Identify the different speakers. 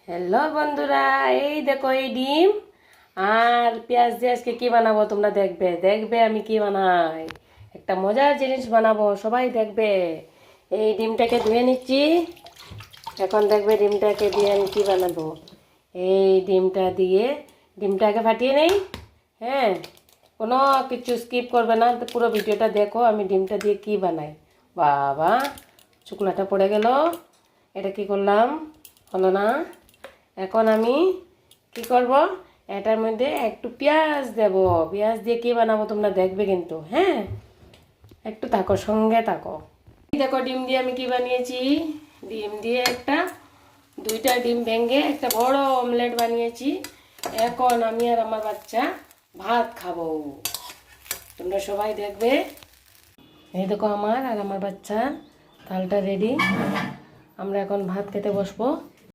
Speaker 1: Hello বন্ধুরা, এই দেখো এই ডিম আর পেঁয়াজ দিয়ে আজকে কি বানাবো তোমরা দেখবে দেখবে আমি কি বানাই। একটা মজার জিনিস বানাবো, সবাই দেখবে। এই ডিমটাকে ধুয়ে নিচ্ছি। এখন দেখবে ডিমটাকে দিয়ে আমি কি বানাবো। এই ডিমটাকে ফাটিয়ে নেই। হ্যাঁ, কোনো কিছু স্কিপ করবে না, তো পুরো ভিডিওটা দেখো আমি ডিমটা দিয়ে কি বানাই। বাবা, শুকনাটা পড়ে গেল। এটা কি করলাম, হলো না। এখন আমি কি করব, এটার মধ্যে একটু পেঁয়াজ দেব। পেঁয়াজ দিয়ে কি বানাবো তোমরা দেখবে কিন্তু। হ্যাঁ, একটু থাকো, সঙ্গে থাকো। দেখো ডিম দিয়ে আমি কি বানিয়েছি। ডিম দিয়ে দুইটা ডিম ভেঙে একটা বড় অমলেট বানিয়েছি। এখন আমি আর আমার বাচ্চা ভাত খাবো। তোমরা সবাই দেখবে। এই দেখো আমার আর আমার বাচ্চা থালটা রেডি। আমরা এখন ভাত খেতে বসবো।